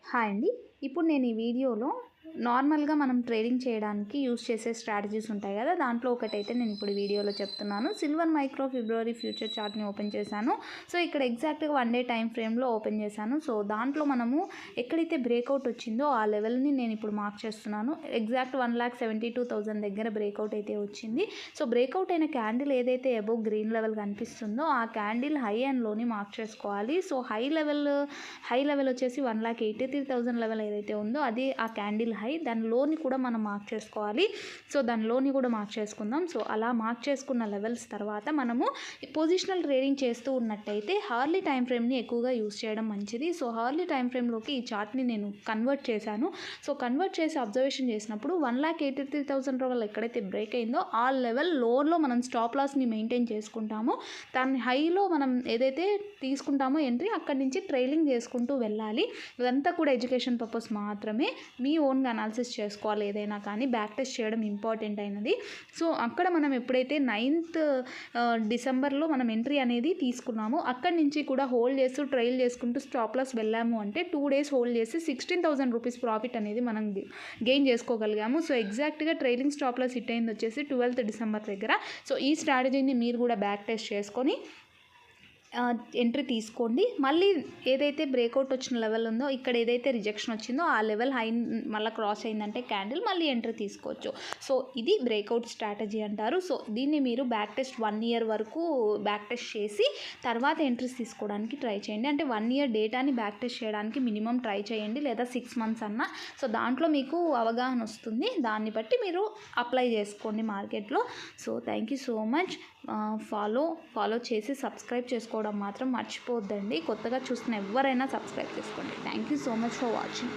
Hi అండి. ఇప్పుడు నేను ఈ వీడియోలో నార్మల్‌గా మనం ట్రేడింగ్ చేయడానికి యూజ్ చేసే స్ట్రాటజీస్ ఉంటాయి కదా! దాంట్లో ఒకటైతే నేను ఇప్పుడు వీడియోలో చెప్తున్నాను. సిల్వర్ మైక్రో ఫిబ్రవరి ఫ్యూచర్ చార్ట్‌ని ఓపెన్ చేశాను. సో, ఇక్కడ ఎగ్జాక్ట్‌గా 1 డే టైమ్ ఫ్రేమ్‌లో ఓపెన్ చేశాను. సో, దాంట్లో మనము ఎక్కడైతే బ్రేకౌట్ వచ్చిందో ఆ లెవెల్‌ని నేను ఇప్పుడు మార్క్ చేస్తున్నాను. ఎగ్జాక్ట్ 1,72,000 దగ్గర బ్రేకౌట్ అయితే వచ్చింది. సో, బ్రేకౌట్ అయిన క్యాండిల్ ఏదైతే అబోవ్ గ్రీన్ లెవెల్ కనిపిస్తుందో ఆ క్యాండిల్ హై అండ్ లోని మార్క్ చేసుకోవాలి. సో, హై లెవెల్ వచ్చేసి 1,83,000 లెవెల్ ఏదైతే ఉందో అది ఆ క్యాండిల్ హై. దాని లోని కూడా మనం మార్క్ చేసుకోవాలి. సో, దాని లోని కూడా మార్క్ చేసుకుందాం. సో, అలా మార్క్ చేసుకున్న లెవెల్స్ తర్వాత మనము పొజిషనల్ ట్రేడింగ్ చేస్తూ ఉన్నట్టయితే హార్లీ టైం ఫ్రేమ్ని ఎక్కువగా యూస్ చేయడం మంచిది. సో, హార్లీ టైం ఫ్రేమ్లోకి ఈ చార్ట్ని నేను కన్వర్ట్ చేశాను. సో, కన్వర్ట్ చేసి అబ్జర్వేషన్ చేసినప్పుడు 1,83,000 లెవెల్ ఎక్కడైతే బ్రేక్ అయిందో ఆ లెవెల్ లోలో మనం స్టాప్ లాస్ని మెయింటైన్ చేసుకుంటామో, దాన్ని హైలో మనం ఏదైతే తీసుకుంటామో ఎంట్రీ అక్కడి నుంచి ట్రైలింగ్ చేసుకుంటూ వెళ్ళాలి. ఇదంతా కూడా ఎడ్యుకేషన్ పర్పస్ మాత్రమే. మీ ఓన్గా అనాలిసిస్ చేసుకోవాలి ఏదైనా కానీ. బ్యాక్ టెస్ట్ చేయడం ఇంపార్టెంట్ అయినది. సో, అక్కడ మనం ఎప్పుడైతే 9th డిసెంబర్లో మనం ఎంట్రీ అనేది తీసుకున్నామో అక్కడి నుంచి కూడా హోల్డ్ చేస్తూ ట్రైల్ చేసుకుంటూ స్టాప్ లాస్ వెళ్ళాము అంటే 2 days హోల్డ్ చేసి 16,000 రూపీస్ ప్రాఫిట్ అనేది మనం గెయిన్ చేసుకోగలిగాము. సో, ఎగ్జాక్ట్గా ట్రైలింగ్ స్టాప్ లాస్ హిట్ అయింది వచ్చేసి 12th డిసెంబర్ దగ్గర. సో, ఈ స్ట్రాటజీని మీరు కూడా బ్యాక్ టెస్ట్ చేసుకొని ఎంట్రీ తీసుకోండి. మళ్ళీ ఏదైతే బ్రేకౌట్ వచ్చిన లెవెల్ ఉందో ఇక్కడ ఏదైతే రిజెక్షన్ వచ్చిందో ఆ లెవెల్ హై మళ్ళీ క్రాస్ అయిందంటే క్యాండిల్ మళ్ళీ ఎంట్రీ తీసుకోవచ్చు. సో, ఇది బ్రేకౌట్ స్ట్రాటజీ అంటారు. సో, దీన్ని మీరు బ్యాక్ టెస్ట్ 1 year వరకు బ్యాక్ టెస్ట్ చేసి తర్వాత ఎంట్రీస్ తీసుకోవడానికి ట్రై చేయండి. అంటే 1 year డేటాని బ్యాక్ టెస్ట్ చేయడానికి మినిమం ట్రై చేయండి, లేదా 6 months అన్నా. సో, దాంట్లో మీకు అవగాహన వస్తుంది. దాన్ని బట్టి మీరు అప్లై చేసుకోండి మార్కెట్లో. So, thank you so much. Follow చేసి సబ్స్క్రైబ్ చేసుకోవడం మాత్రం మర్చిపోవద్దండి. కొత్తగా చూస్తున్న ఎవరైనా సబ్స్క్రైబ్ చేసుకోండి. Thank you so much for watching.